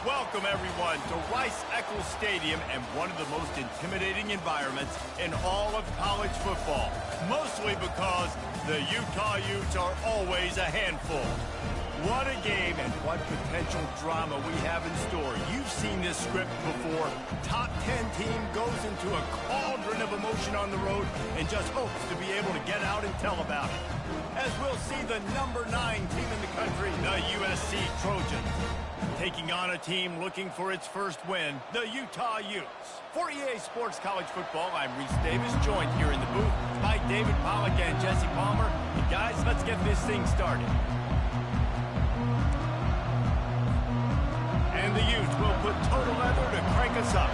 Welcome, everyone, to Rice-Eccles Stadium and one of the most intimidating environments in all of college football, mostly because the Utah Utes are always a handful. What a game and what potential drama we have in store. You've seen this script before. Top 10 team goes into a cauldron of emotion on the road and just hopes to be able to get out and tell about it. As we'll see the number 9 team in the country, the USC Trojans, taking on a team looking for its first win, the Utah Utes. For EA Sports College Football, I'm Reese Davis, joined here in the booth by David Pollack and Jesse Palmer. And guys, let's get this thing started. And the Utes will put total leather to crank us up.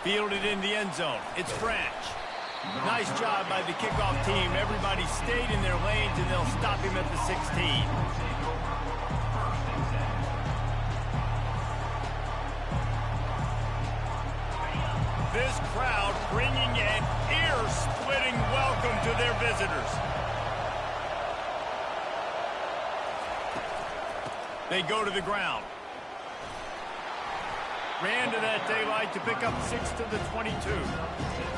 Fielded in the end zone. It's Branch. Nice job by the kickoff team. Everybody stayed in their lanes, and they'll stop him at the 16. This crowd bringing an ear-splitting welcome to their visitors. They go to the ground. Ran to that daylight to pick up 6 to the 22.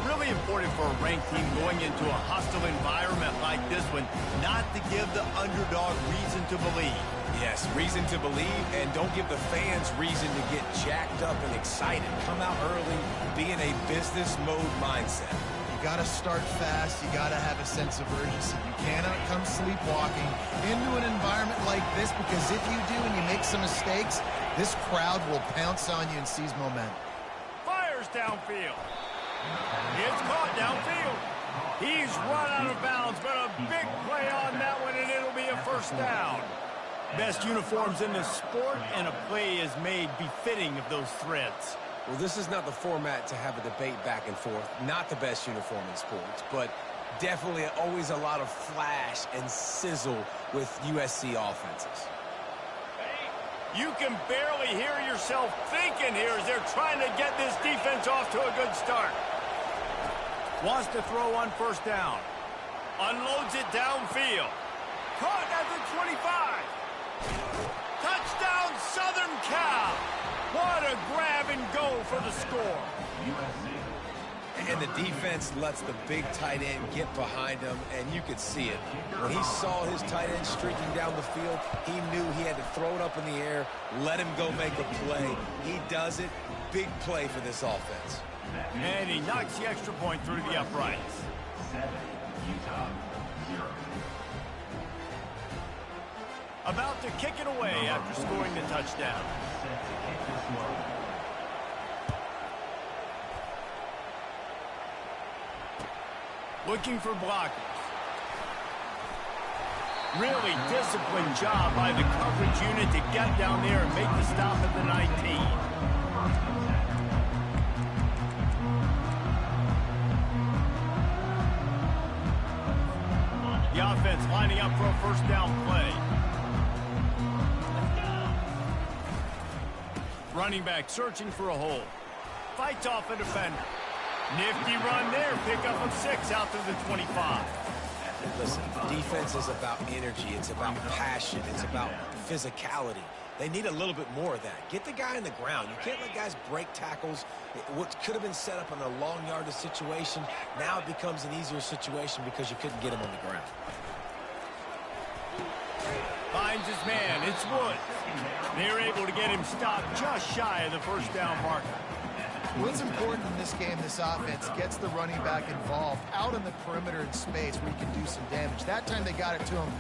Really important for a ranked team going into a hostile environment like this one, not to give the underdog reason to believe. Yes, reason to believe, and don't give the fans reason to get jacked up and excited. Come out early, be in a business mode mindset. You got to start fast. You got to have a sense of urgency. You cannot come sleepwalking into an environment like this, because if you do and you make some mistakes, this crowd will pounce on you and seize momentum. Fires downfield. It's caught downfield. He's run out of bounds, but a big play on that one, and it'll be a first down. Best uniforms in the sport, and a play is made befitting of those threads. Well, this is not the format to have a debate back and forth. Not the best uniform in sports, but definitely always a lot of flash and sizzle with USC offenses. You can barely hear yourself thinking here as they're trying to get this defense off to a good start. Wants to throw on first down. Unloads it downfield. Caught at the 25. Touchdown, Southern Cal. What a grab and go for the score. And the defense lets the big tight end get behind him, and you could see it. When he saw his tight end streaking down the field, he knew he had to throw it up in the air, let him go make a play. He does it. Big play for this offense. And he knocks the extra point through the uprights. 7, Utah, 0. About to kick it away after scoring the touchdown. Looking for blockers. Really disciplined job by the coverage unit to get down there and make the stop at the 19. The offense lining up for a first down play. Running back searching for a hole. Fights off a defender. Nifty run there. Pickup of 6 out to the 25. Listen, defense is about energy. It's about passion. It's about physicality. They need a little bit more of that. Get the guy on the ground. You can't let guys break tackles. What could have been set up in a long yardage situation, now it becomes an easier situation because you couldn't get him on the ground. Finds his man. It's Woods. They're able to get him stopped just shy of the first down marker. What's important in this game, this offense gets the running back involved out on the perimeter in space where you can do some damage. That time they got it to him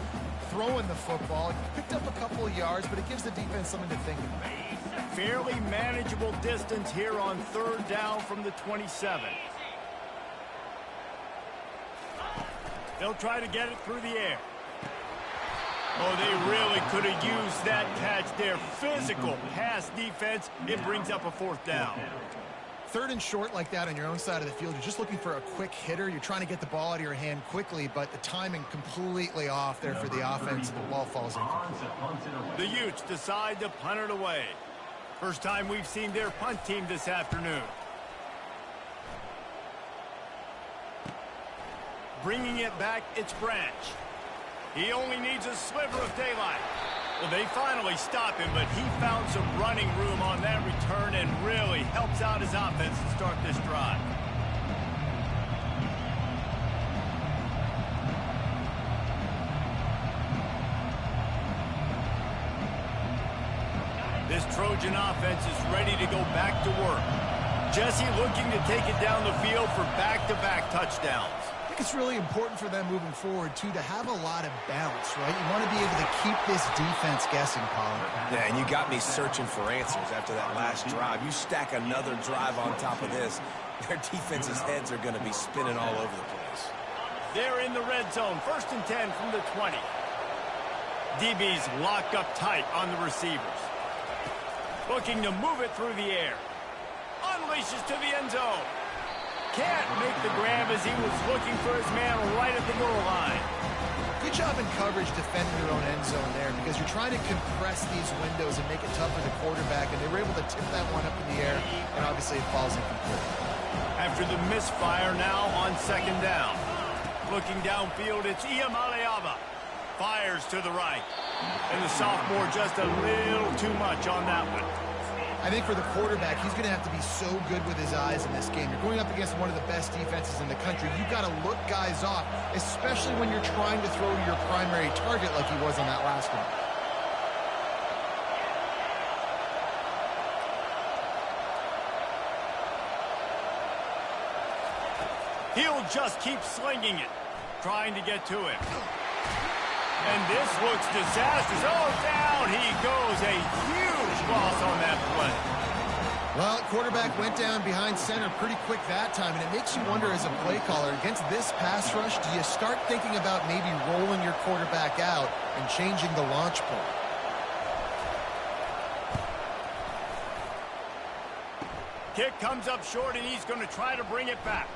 throwing the football. Picked up a couple of yards, but it gives the defense something to think about. Fairly manageable distance here on third down from the 27. They'll try to get it through the air. Oh, they really could have used that catch there. Physical pass defense. It brings up a fourth down. Third and short like that on your own side of the field, you're just looking for a quick hitter. You're trying to get the ball out of your hand quickly, but the timing completely off there for the offense, and the ball falls incomplete. The Utes decide to punt it away. First time we've seen their punt team this afternoon. Bringing it back, it's Branch. He only needs a sliver of daylight. Well, they finally stop him, but he found some running room on that return and really helps out his offense to start this drive. This Trojan offense is ready to go back to work. Jesse looking to take it down the field for back-to-back touchdowns. I think it's really important for them moving forward, too, to have a lot of bounce, right? You want to be able to keep this defense guessing, Colin. Yeah, and you got me searching for answers after that last drive. You stack another drive on top of this, their defense's heads are going to be spinning all over the place. They're in the red zone, 1st and 10 from the 20. DB's locked up tight on the receivers. Looking to move it through the air. Unleashes to the end zone. Can't make the grab as he was looking for his man right at the goal line. Good job in coverage defending your own end zone there, because you're trying to compress these windows and make it tough for the quarterback, and they were able to tip that one up in the air, and obviously it falls incomplete. After the misfire, now on 2nd down. Looking downfield, it's Iamaleava. Fires to the right. And the sophomore just a little too much on that one. I think for the quarterback, he's going to have to be so good with his eyes in this game. You're going up against one of the best defenses in the country. You've got to look guys off, especially when you're trying to throw to your primary target like he was on that last one. He'll just keep slinging it, trying to get to him. And this looks disastrous. Oh, down he goes. A huge loss on that play. Well, quarterback went down behind center pretty quick that time, and it makes you wonder as a play caller, against this pass rush, do you start thinking about maybe rolling your quarterback out and changing the launch point? Kick comes up short, and he's going to try to bring it back.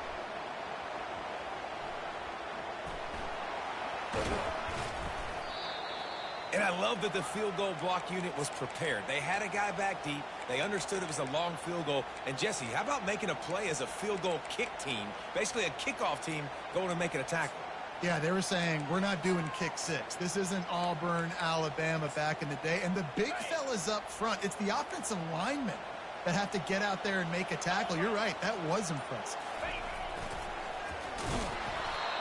And I love that the field goal block unit was prepared. They had a guy back deep. They understood it was a long field goal. And, Jesse, how about making a play as a field goal kick team, basically a kickoff team going and making a tackle? Yeah, they were saying, we're not doing kick six. This isn't Auburn, Alabama back in the day. And the big fellas up front, it's the offensive linemen that have to get out there and make a tackle. You're right, that was impressive.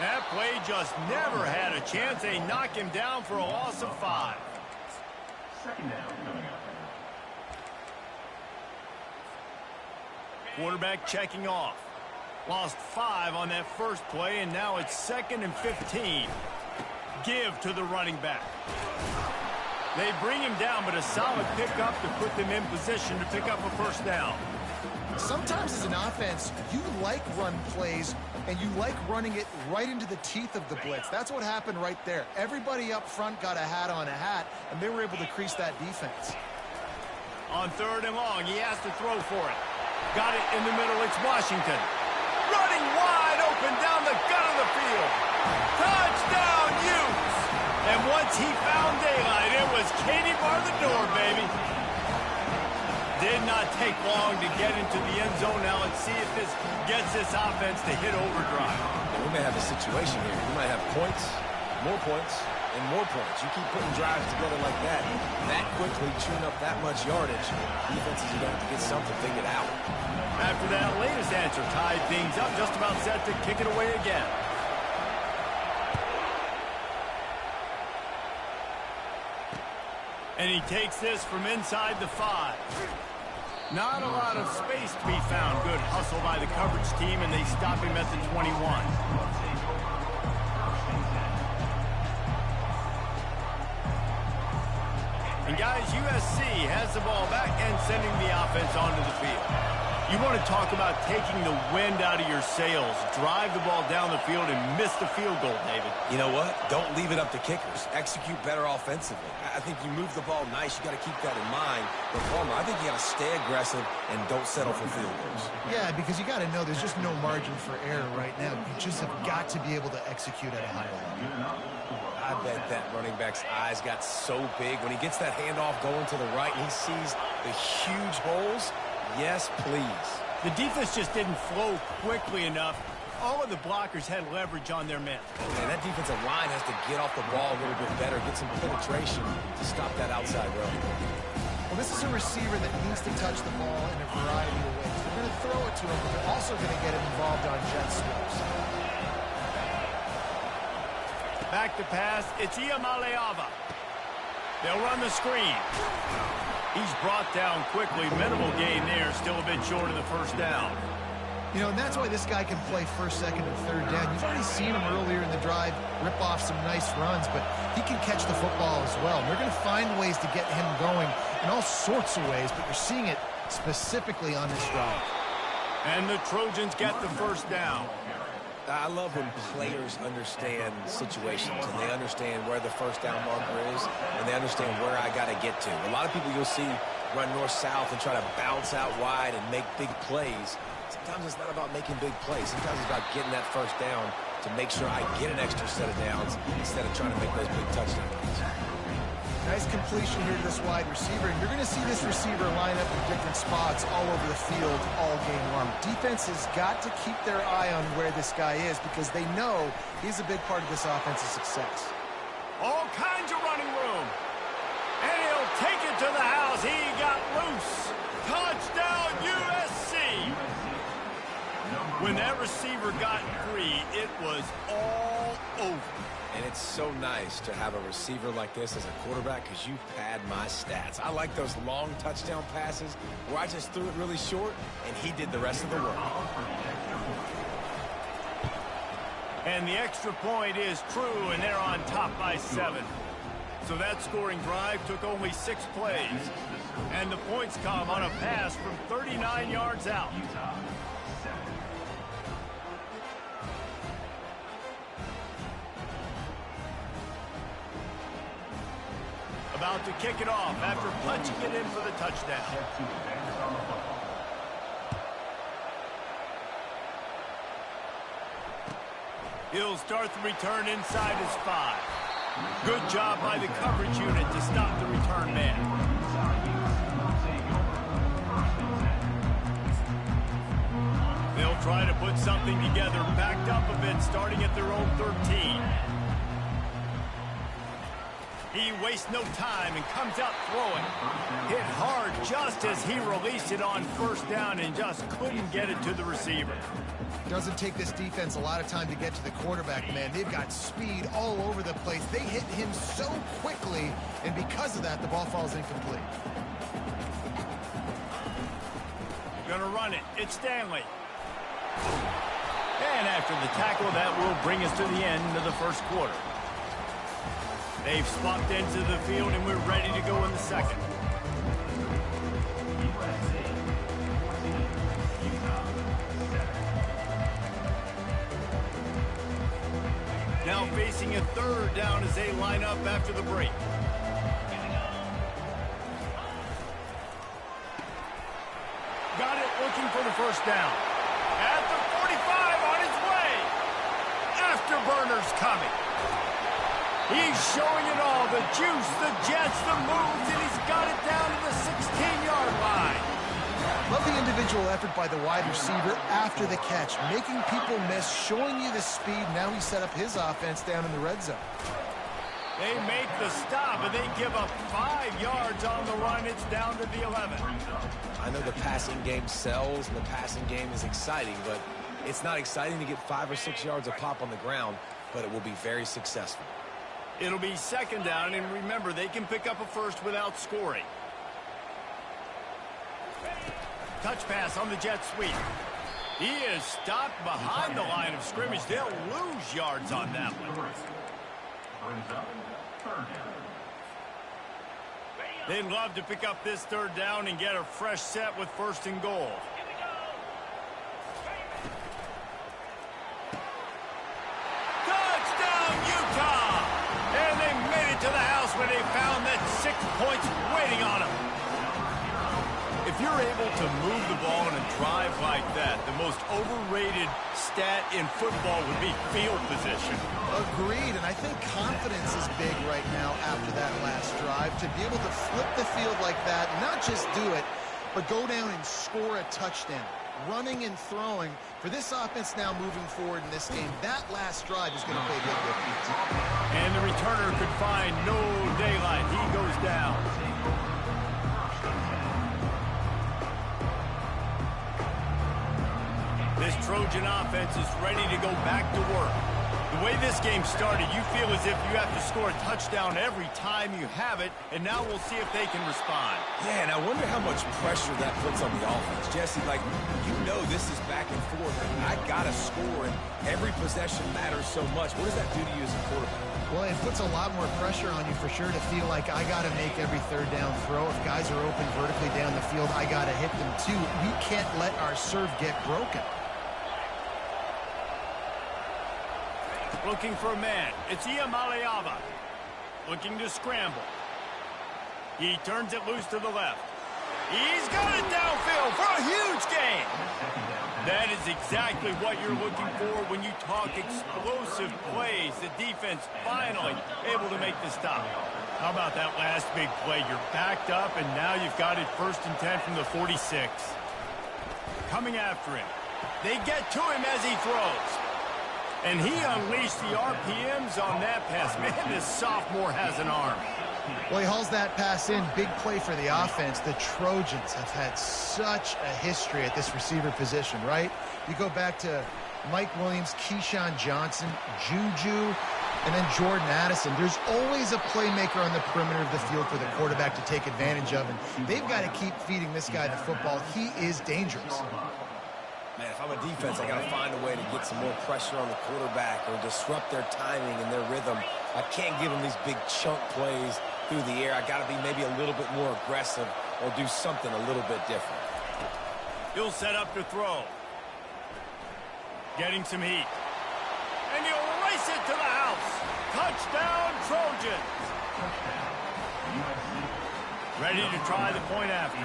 That play just never had a chance. They knock him down for a loss of 5. 2nd down coming up. Quarterback checking off. Lost 5 on that first play, and now it's 2nd and 15. Give to the running back. They bring him down, but a solid pickup to put them in position to pick up a 1st down. Sometimes as an offense, you like run plays, and you like running it right into the teeth of the blitz. That's what happened right there. Everybody up front got a hat on a hat, and they were able to crease that defense. On 3rd and long, he has to throw for it. Got it in the middle, it's Washington. Running wide open down the gut of the field. Touchdown, Utes! And once he found daylight, it was Katie bar the door, baby. Did not take long to get into the end zone. Now let's see if this gets this offense to hit overdrive. We may have a situation here. We might have points, and more points. You keep putting drives together like that quickly, chewing up that much yardage, defenses are going to have to get something figured out. After that latest answer tied things up, just about set to kick it away again. And he takes this from inside the 5. Not a lot of space to be found. Good hustle by the coverage team, and they stop him at the 21. And guys, USC has the ball back and sending the offense onto the field. You want to talk about taking the wind out of your sails. Drive the ball down the field and miss the field goal, David. You know what? Don't leave it up to kickers. Execute better offensively. I think you move the ball nice. You got to keep that in mind. But, Palmer, I think you got to stay aggressive and don't settle for field goals. Yeah, because you got to know there's just no margin for error right now. You just have got to be able to execute at a higher level. I bet that running back's eyes got so big when he gets that handoff going to the right and he sees The huge holes, yes, please. The defense just didn't flow quickly enough. All of the blockers had leverage on their men. And that defensive line has to get off the ball a little bit better, get some penetration to stop that outside row. Well, this is a receiver that needs to touch the ball in a variety of ways. They're going to throw it to him, but they're also going to get him involved on jet sweeps. Back to pass, it's Iamaleava. They'll run the screen. He's brought down quickly. Minimal gain there, still a bit short of the first down. You know, and that's why this guy can play first, second, and third down. You've already seen him earlier in the drive rip off some nice runs, but he can catch the football as well. And they're going to find ways to get him going in all sorts of ways, but you're seeing it specifically on this drive. And the Trojans get the first down. I love when players understand situations and they understand where the first down marker is and they understand where I got to get to. A lot of people you'll see run north-south and try to bounce out wide and make big plays. Sometimes it's not about making big plays. Sometimes it's about getting that first down to make sure I get an extra set of downs instead of trying to make those big touchdown runs. Nice completion here to this wide receiver, and you're going to see this receiver line up in different spots all over the field all game long. Defense has got to keep their eye on where this guy is because they know he's a big part of this offense's success. All kinds of running room. And he'll take it to the house. He got loose. Touchdown, USC. When that receiver got free, it was all over. And it's so nice to have a receiver like this as a quarterback because you pad my stats. I like those long touchdown passes where I just threw it really short and he did the rest of the work. And the extra point is true, and they're on top by 7. So that scoring drive took only 6 plays. And the points come on a pass from 39 yards out. About to kick it off after punching it in for the touchdown. He'll start the return inside his 5. Good job by the coverage unit to stop the return man. They'll try to put something together, backed up a bit, starting at their own 13. He wastes no time and comes out throwing. Hit hard just as he released it on first down and just couldn't get it to the receiver. Doesn't take this defense a lot of time to get to the quarterback, man. They've got speed all over the place. They hit him so quickly, and because of that, the ball falls incomplete. Gonna run it. It's Stanley. And after the tackle, that will bring us to the end of the first quarter. They've swapped into the field, and we're ready to go in the second. Now facing a third down as they line up after the break. Got it, looking for the first down. At the 45, on his way. Afterburners coming. He's showing it all, the juice, the jets, the moves, and he's got it down to the 16-yard line. Love the individual effort by the wide receiver after the catch, making people miss, showing you the speed. Now he set up his offense down in the red zone. They make the stop, and they give up 5 yards on the run. It's down to the 11. I know the passing game sells and the passing game is exciting, but it's not exciting to get 5 or 6 yards a pop on the ground, but it will be very successful. It'll be second down, and remember, they can pick up a first without scoring. Touch pass on the jet sweep. He is stopped behind the line of scrimmage. They'll lose yards on that one. They'd love to pick up this third down and get a fresh set with first and goal. Touchdown, Utah! And they made it to the house where they found that 6 points waiting on them. If you're able to move the ball in a drive like that, the most overrated stat in football would be field position. Agreed, and I think confidence is big right now after that last drive. To be able to flip the field like that, not just do it, but go down and score a touchdown. Running and throwing. For this offense now moving forward in this game, that last drive is going to pay big dividends. And the returner could find no daylight. He goes down. This Trojan offense is ready to go back to work. The way this game started, you feel as if you have to score a touchdown every time you have it, and now we'll see if they can respond. Yeah, and I wonder how much pressure that puts on the offense. Jesse, like, you know this is back and forth. I got to score, and every possession matters so much. What does that do to you as a quarterback? Well, it puts a lot more pressure on you for sure to feel like I got to make every third down throw. If guys are open vertically down the field, I got to hit them too. We can't let our serve get broken. Looking for a man. It's Iamaleava. Looking to scramble. He turns it loose to the left. He's got it downfield for a huge gain. That is exactly what you're looking for when you talk explosive plays. The defense finally able to make the stop. How about that last big play? You're backed up, and now you've got it 1st and 10 from the 46. Coming after him. They get to him as he throws. And he unleashed the RPMs on that pass. Man, this sophomore has an arm. Well, he hauls that pass in. Big play for the offense. The Trojans have had such a history at this receiver position, right? You go back to Mike Williams, Keyshawn Johnson, Juju, and then Jordan Addison. There's always a playmaker on the perimeter of the field for the quarterback to take advantage of, and they've got to keep feeding this guy the football. He is dangerous. Man, if I'm a defense, I got to find a way to get some more pressure on the quarterback or disrupt their timing and their rhythm. I can't give them these big chunk plays through the air. I got to be maybe a little bit more aggressive or do something a little bit different. He'll set up to throw. Getting some heat. And he'll race it to the house. Touchdown, Trojans. Ready to try the point after.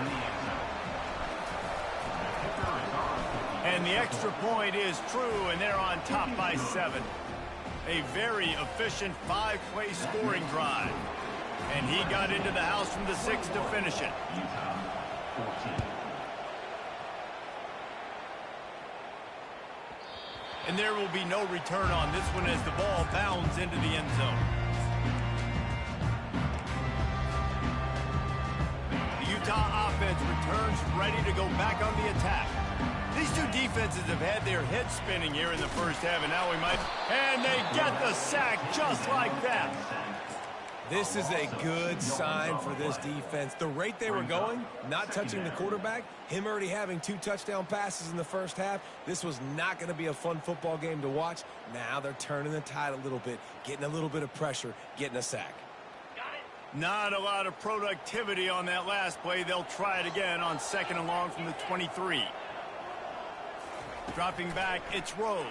And the extra point is true, and they're on top by 7. A very efficient 5-play scoring drive. And he got into the house from the 6 to finish it. And there will be no return on this one as the ball bounds into the end zone. The Utah offense returns ready to go back on the attack. These two defenses have had their heads spinning here in the first half, and now we might... And they get the sack just like that. This is a good sign for this defense. The rate they were going, not touching the quarterback, him already having 2 touchdown passes in the first half, this was not going to be a fun football game to watch. Now they're turning the tide a little bit, getting a little bit of pressure, getting a sack. Not a lot of productivity on that last play. They'll try it again on 2nd and long from the 23. Dropping back, it's Rose.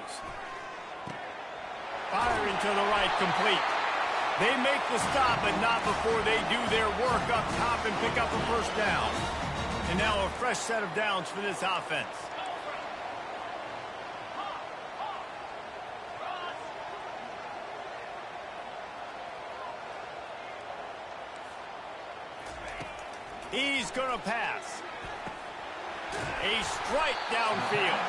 Firing to the right, complete. They make the stop, but not before they do their work up top and pick up a first down. And now a fresh set of downs for this offense. He's going to pass. A strike downfield.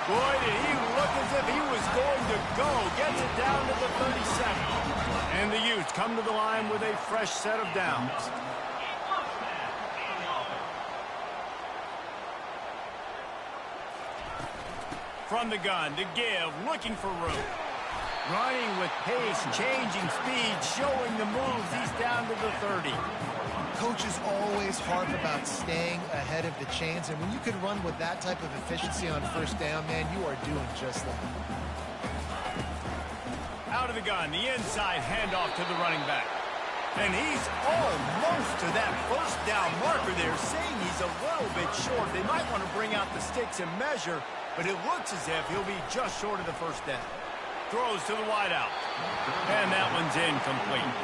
Boy, did he look as if he was going to go. Gets it down to the 37. And the Utes come to the line with a fresh set of downs. From the gun to give, looking for room. Running with pace, changing speed, showing the moves. He's down to the 30. Coaches always harp about staying ahead of the chains, and when you can run with that type of efficiency on first down, man, you are doing just that. Out of the gun, the inside handoff to the running back. And he's almost to that first down marker there, saying he's a little bit short. They might want to bring out the sticks and measure, but it looks as if he'll be just short of the first down. Throws to the wideout. And that one's incomplete.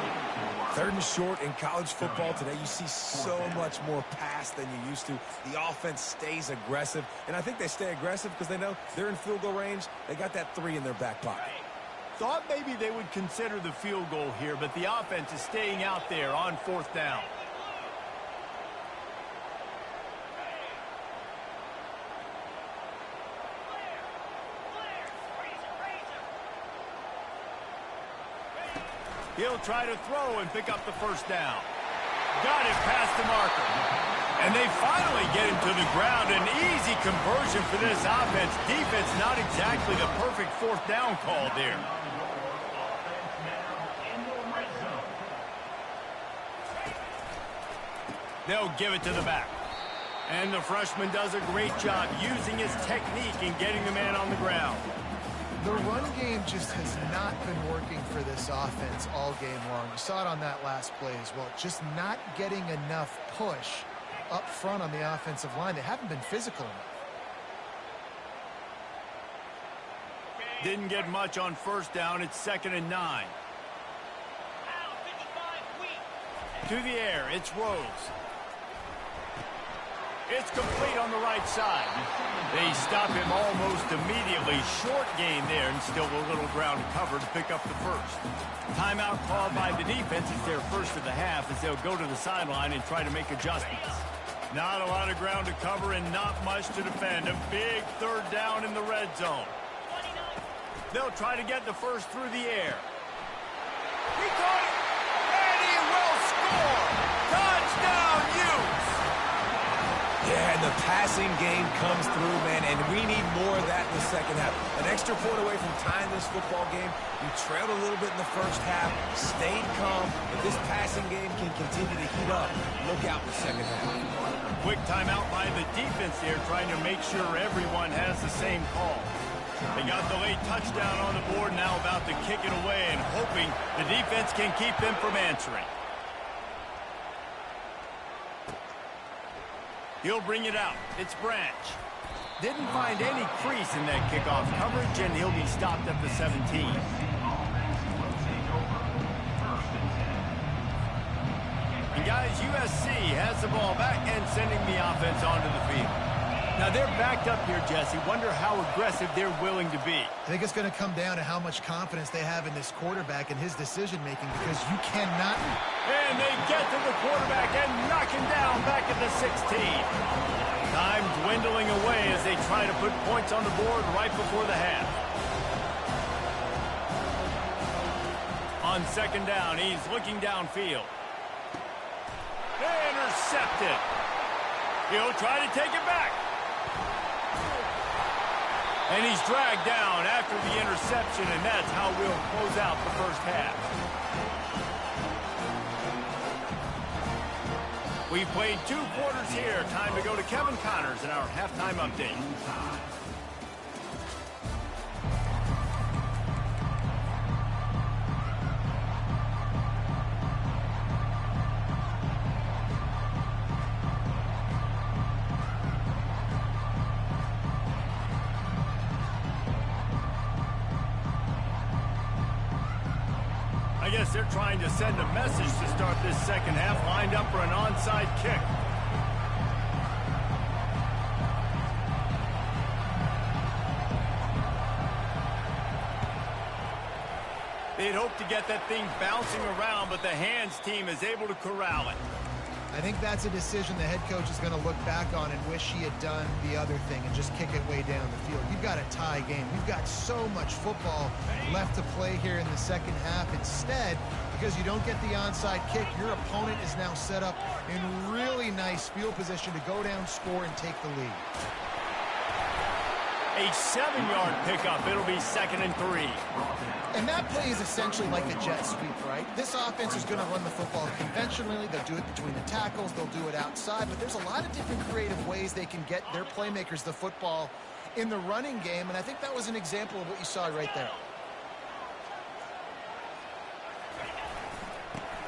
Third and short in college football today, you see so much more pass than you used to. The offense stays aggressive, and I think they stay aggressive because they know they're in field goal range. They got that 3 in their back pocket. Thought maybe they would consider the field goal here, but the offense is staying out there on 4th down. He'll try to throw and pick up the 1st down. Got it past the marker. And they finally get him to the ground. An easy conversion for this offense. Defense not exactly the perfect 4th down call there. They'll give it to the back. And the freshman does a great job using his technique and getting the man on the ground. The run game just has not been working for this offense all game long. You saw it on that last play as well. Just not getting enough push up front on the offensive line. They haven't been physical enough. Didn't get much on 1st down. It's 2nd and 9. To the air, it's Rose. It's complete on the right side. They stop him almost immediately. Short gain there, and still a little ground cover to pick up the 1st. Timeout called by the defense. It's their 1st of the half as they'll go to the sideline and try to make adjustments. Not a lot of ground to cover and not much to defend. A big 3rd down in the red zone. They'll try to get the 1st through the air. He caught it, and he will score. Touchdown, Utes. Yeah, and the passing game comes through, man, and we need more of that in the second half. An extra point away from tying this football game. You trailed a little bit in the first half, stayed calm. If this passing game can continue to heat up, look out in the second half. Quick timeout by the defense there, trying to make sure everyone has the same call. They got the late touchdown on the board, now about to kick it away and hoping the defense can keep them from answering. He'll bring it out. It's Branch. Didn't find any crease in that kickoff coverage, and he'll be stopped at the 17. And guys, USC has the ball back and sending the offense onto the field. Now they're backed up here, Jesse. Wonder how aggressive they're willing to be. I think it's going to come down to how much confidence they have in this quarterback and his decision-making, because you cannot... And they get to the quarterback and knock him down back at the 16. Time dwindling away as they try to put points on the board right before the half. On 2nd down, he's looking downfield. Intercepted. He'll try to take it back. And he's dragged down after the interception, and that's how we'll close out the first half. We've played 2 quarters here. Time to go to Kevin Connors in our halftime update. I guess they're trying to send a message to start this second half, lined up for an onside kick. They'd hope to get that thing bouncing around, but the hands team is able to corral it. I think that's a decision the head coach is going to look back on and wish he had done the other thing and just kick it way down the field. You've got a tie game. You've got so much football left to play here in the second half. Instead, because you don't get the onside kick, your opponent is now set up in really nice field position to go down, score, and take the lead. A 7-yard pickup. It'll be 2nd and 3. And that play is essentially like a jet sweep, right? This offense is going to run the football conventionally. They'll do it between the tackles. They'll do it outside. But there's a lot of different creative ways they can get their playmakers the football in the running game. And I think that was an example of what you saw right there.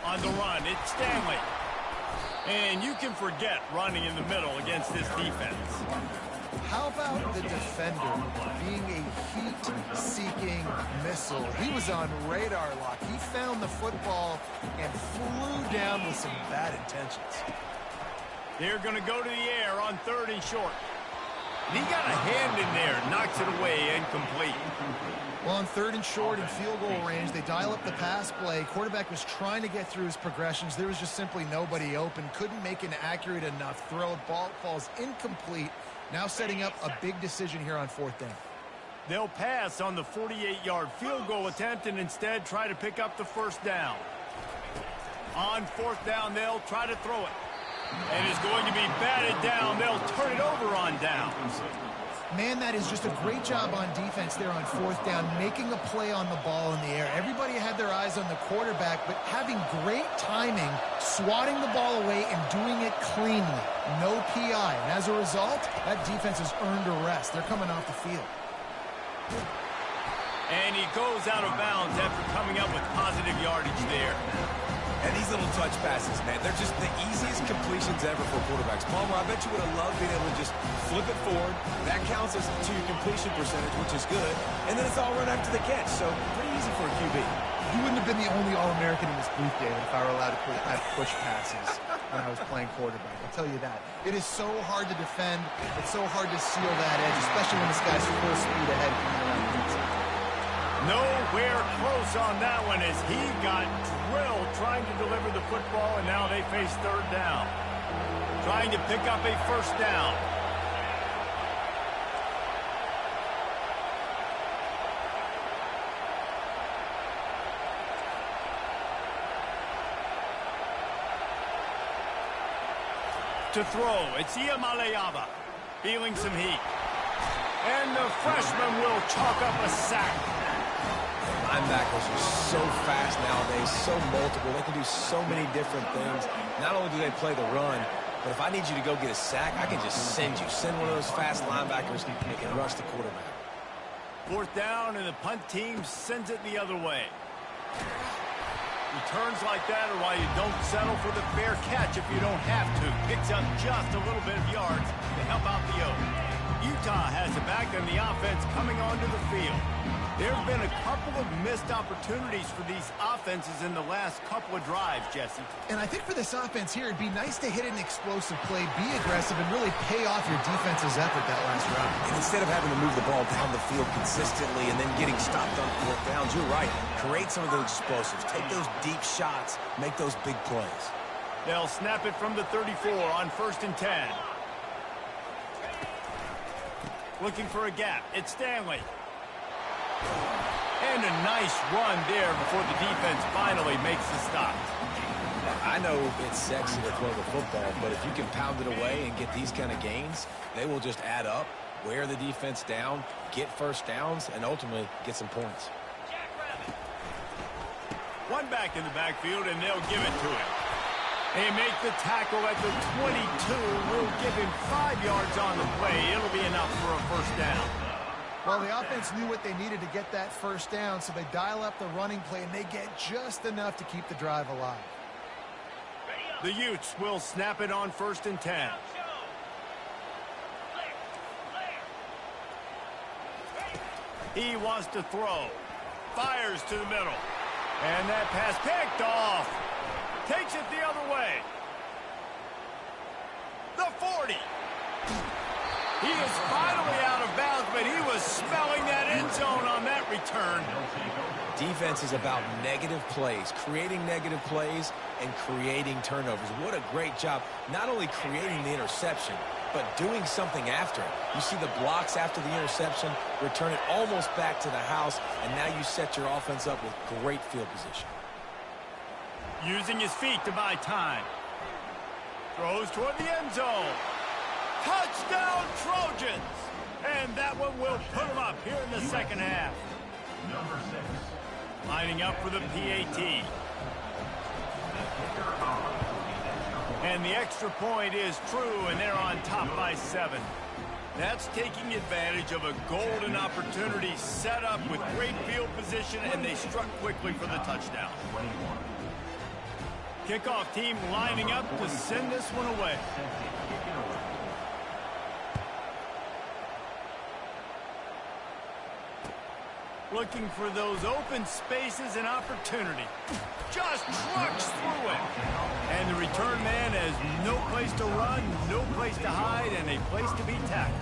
On the run, it's Stanley. And you can forget running in the middle against this defense. How about the defender being a heat-seeking missile? He was on radar lock. He found the football and flew down with some bad intentions. They're going to go to the air on 3rd and short. He got a hand in there, knocks it away, incomplete. Well, on 3rd and short in field goal range, they dial up the pass play. Quarterback was trying to get through his progressions. There was just simply nobody open. Couldn't make an accurate enough throw. Ball falls incomplete. Now setting up a big decision here on 4th down. They'll pass on the 48-yard field goal attempt and instead try to pick up the 1st down. On 4th down, they'll try to throw it. And it's going to be batted down. They'll turn it over on downs. Man, that is just a great job on defense there on 4th down, making a play on the ball in the air. Everybody had their eyes on the quarterback, but having great timing, swatting the ball away and doing it cleanly. No PI. And as a result, that defense has earned a rest. They're coming off the field. And he goes out of bounds after coming up with positive yardage there. And these little touch passes, man, they're just the easiest completions ever for quarterbacks. Palmer, I bet you would have loved being able to just flip it forward. That counts as to your completion percentage, which is good. And then it's all run after the catch, so pretty easy for a QB. You wouldn't have been the only All-American in this booth, David, if I were allowed to have push passes when I was playing quarterback. I'll tell you that. It is so hard to defend. It's so hard to seal that edge, especially when this guy's full speed ahead coming around the inside. Nowhere close on that one as he got drilled trying to deliver the football, and now they face 3rd down. Trying to pick up a 1st down. To throw, it's Iamaleava feeling some heat. And the freshman will chalk up a sack. Linebackers are so fast nowadays, so multiple. They can do so many different things. Not only do they play the run, but if I need you to go get a sack, I can just send you. Send one of those fast linebackers that can rush the quarterback. 4th down, and the punt team sends it the other way. Returns like that are why you don't settle for the fair catch if you don't have to. Picks up just a little bit of yards to help out the Oaks. Utah has it back, and the offense coming onto the field. There have been a couple of missed opportunities for these offenses in the last couple of drives, Jesse. And I think for this offense here, it'd be nice to hit an explosive play, be aggressive, and really pay off your defense's effort that last drive. And instead of having to move the ball down the field consistently and then getting stopped on 4th downs, you're right. Create some of those explosives. Take those deep shots. Make those big plays. They'll snap it from the 34 on 1st and 10. Looking for a gap. It's Stanley. And a nice run there before the defense finally makes the stop. I know it's sexy to throw the football, but if you can pound it away and get these kind of gains, they will just add up, wear the defense down, get 1st downs, and ultimately get some points. One back in the backfield, and they'll give it to him. They make the tackle at the 22. We'll give him 5 yards on the play. It'll be enough for a 1st down. Well, the offense knew what they needed to get that 1st down, so they dial up the running play, and they get just enough to keep the drive alive. The Utes will snap it on 1st and 10. He wants to throw. Fires to the middle. And that pass picked off. Takes it the other way. The 40. He is finally out of bounds, but he was smelling that end zone on that return. Defense is about negative plays, creating negative plays and creating turnovers. What a great job, not only creating the interception, but doing something after it. You see the blocks after the interception, return it almost back to the house, and now you set your offense up with great field position. Using his feet to buy time. Throws toward the end zone. Touchdown, Trojans! And that one will put them up here in the second half. Number 6. Lining up for the PAT. And the extra point is true, and they're on top by 7. That's taking advantage of a golden opportunity set up with great field position, and they struck quickly for the touchdown. Kickoff team lining up to send this one away. looking for those open spaces and opportunity. Just trucks through it. And the return man has no place to run, no place to hide, and a place to be tackled.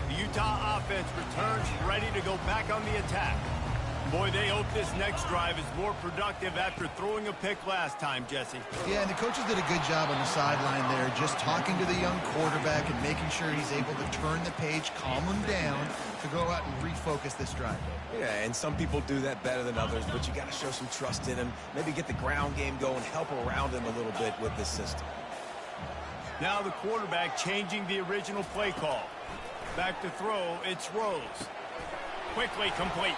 The Utah offense returns ready to go back on the attack. Boy, they hope this next drive is more productive after throwing a pick last time, Jesse. Yeah, and the coaches did a good job on the sideline there, just talking to the young quarterback and making sure he's able to turn the page, calm him down, to go out and refocus this drive. Yeah, and some people do that better than others, but you got to show some trust in him. Maybe get the ground game going, help around him a little bit with this system. Now the quarterback changing the original play call. Back to throw, it's Rose. Quickly complete.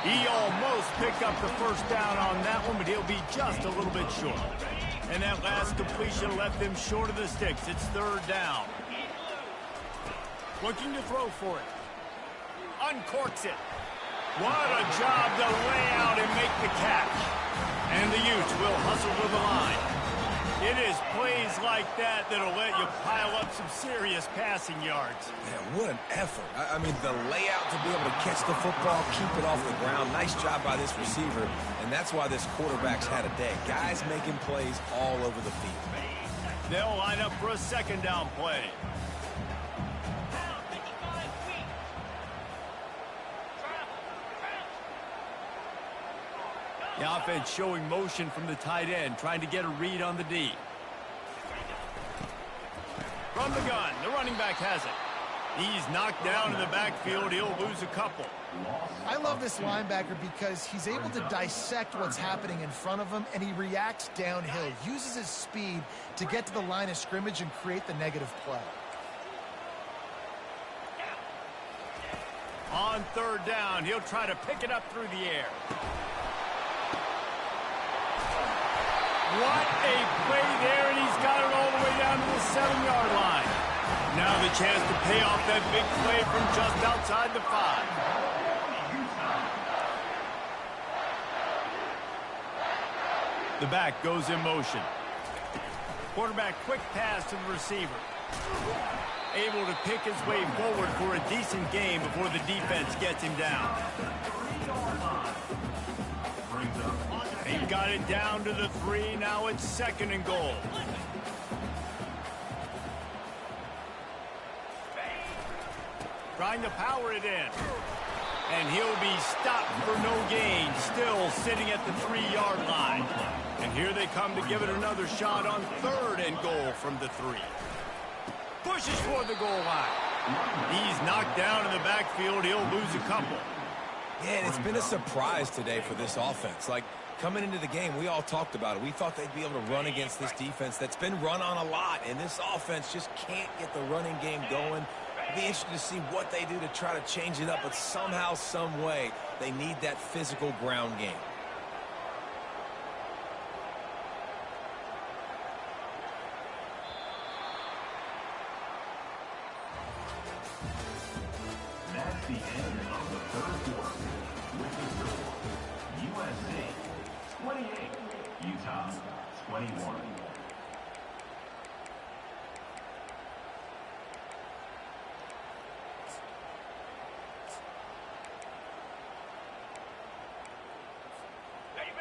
He almost picked up the first down on that one, but he'll be just a little bit short. And that last completion left him short of the sticks. It's third down. Looking to throw for it. Uncorks it. What a job to lay out and make the catch. And the Utes will hustle to the line. It is plays like that that'll let you pile up some serious passing yards. Man, what an effort. I mean, the layout to be able to catch the football, keep it off the ground. Nice job by this receiver, and that's why this quarterback's had a day. Guys making plays all over the field. They'll line up for a second down play. The offense showing motion from the tight end, trying to get a read on the D. From the gun, the running back has it. He's knocked down in the backfield. He'll lose a couple. I love this linebacker because he's able to dissect what's happening in front of him, and he reacts downhill, uses his speed to get to the line of scrimmage and create the negative play. On third down, he'll try to pick it up through the air. What a play there, and he's got it all the way down to the 7-yard line. Now the chance to pay off that big play from just outside the 5. The back goes in motion. Quarterback quick pass to the receiver. Able to pick his way forward for a decent game before the defense gets him down. They've got it down to the 3. Now it's second and goal. Trying to power it in. And he'll be stopped for no gain. Still sitting at the 3-yard line. And here they come to give it another shot on third and goal from the 3. Pushes toward the goal line. He's knocked down in the backfield. He'll lose a couple. Yeah, and it's been a surprise today for this offense. Like, coming into the game, we all talked about it. We thought they'd be able to run against this defense that's been run on a lot, and this offense just can't get the running game going. It'll be interesting to see what they do to try to change it up, but somehow, some way, they need that physical ground game. That's the end of the third quarter. With the score, USC 28, Utah 21.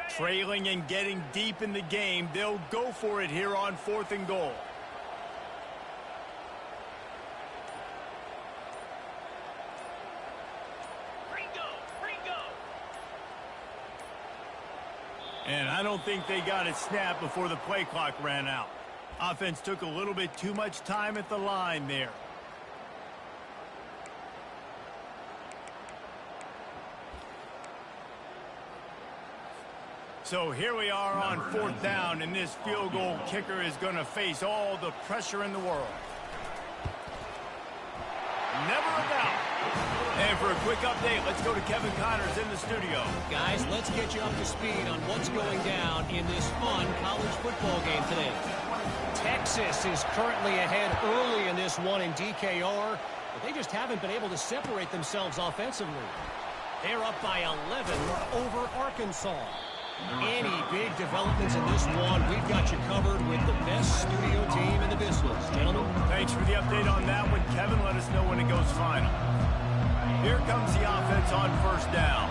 Trailing and getting deep in the game, they'll go for it here on fourth and goal. And I don't think they got it snapped before the play clock ran out. Offense took a little bit too much time at the line there. So here we are on fourth down, and this field goal kicker is going to face all the pressure in the world. Never a doubt. And for a quick update, let's go to Kevin Connors in the studio. Guys, let's get you up to speed on what's going down in this fun college football game today. Texas is currently ahead early in this one in DKR, but they just haven't been able to separate themselves offensively. They're up by 11 over Arkansas. Any big developments in this one, we've got you covered with the best studio team in the business. Gentlemen. Thanks for the update on that one, Kevin. Let us know when it goes final. Here comes the offense on first down.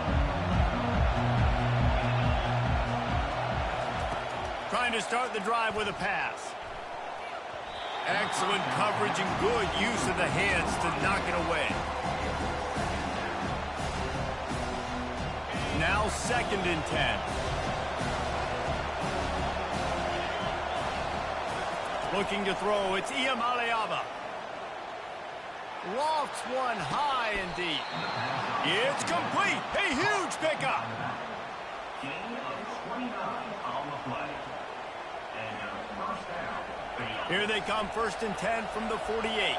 Trying to start the drive with a pass. Excellent coverage and good use of the hands to knock it away. Now 2nd and 10. Looking to throw, it's Iamaleava. Lofts one high and deep. It's complete. A huge pickup. Gain of 29 on the play. And first down. Here they come, 1st and 10 from the 48.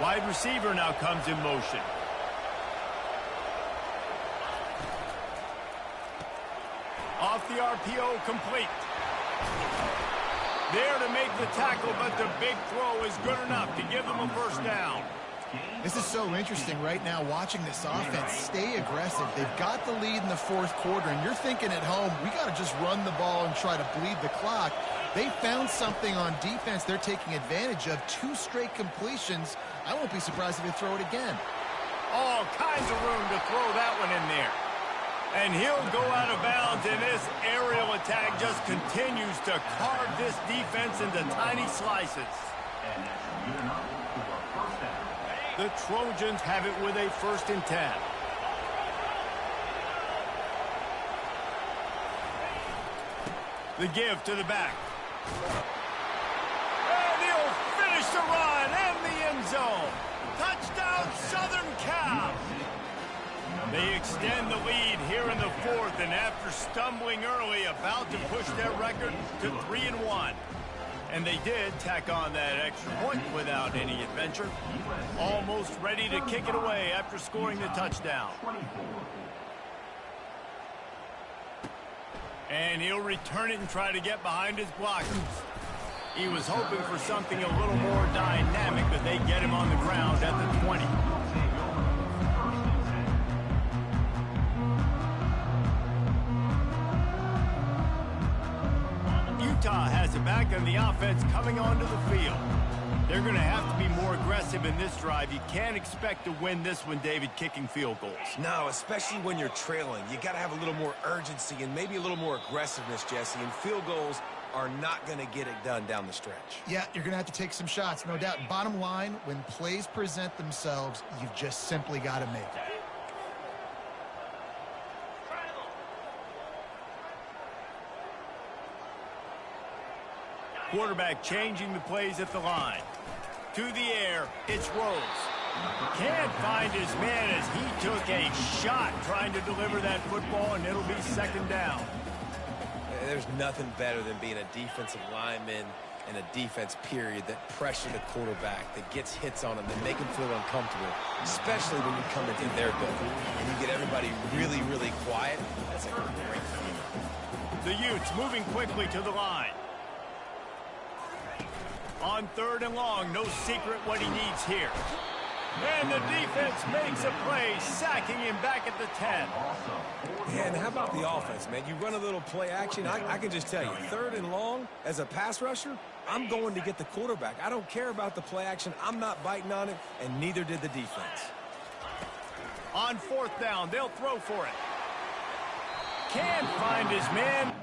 Wide receiver now comes in motion. Off the RPO, complete. There to make the tackle, but the big throw is good enough to give them a first down. This is so interesting right now watching this offense stay aggressive. They've got the lead in the 4th quarter, and you're thinking at home, we got to just run the ball and try to bleed the clock. They found something on defense they're taking advantage of. 2 straight completions. I won't be surprised if they throw it again. All kinds of room to throw that one in there. And he'll go out of bounds, and this aerial attack just continues to carve this defense into tiny slices. And that's good enough for a first down. The Trojans have it with a 1st and 10. The give to the back. And he'll finish the run and the end zone. Touchdown, Southern Cal. They extend the lead here in the 4th, and after stumbling early, about to push their record to 3-1. And they did tack on that extra point without any adventure. Almost ready to kick it away after scoring the touchdown. And he'll return it and try to get behind his blockers. He was hoping for something a little more dynamic, but they get him on the ground at the 20. Utah has it back, and the offense coming onto the field. They're going to have to be more aggressive in this drive. You can't expect to win this one, David, kicking field goals. No, especially when you're trailing. You got to have a little more urgency and maybe a little more aggressiveness, Jesse. And field goals are not going to get it done down the stretch. Yeah, you're going to have to take some shots, no doubt. Bottom line, when plays present themselves, you've just simply got to make it. Quarterback changing the plays at the line. To the air, it's Rose. Can't find his man as he took a shot trying to deliver that football, and it'll be 2nd down. There's nothing better than being a defensive lineman in a defense period that pressure the quarterback, that gets hits on him, that make him feel uncomfortable, especially when you come into their building and you get everybody really, really quiet. That's a great feeling. The Utes moving quickly to the line. On 3rd and long, no secret what he needs here. And the defense makes a play, sacking him back at the 10. Yeah, and how about the offense, man? You run a little play action. I can just tell you, 3rd and long, as a pass rusher, I'm going to get the quarterback. I don't care about the play action. I'm not biting on it, and neither did the defense. On 4th down, they'll throw for it. Can't find his man.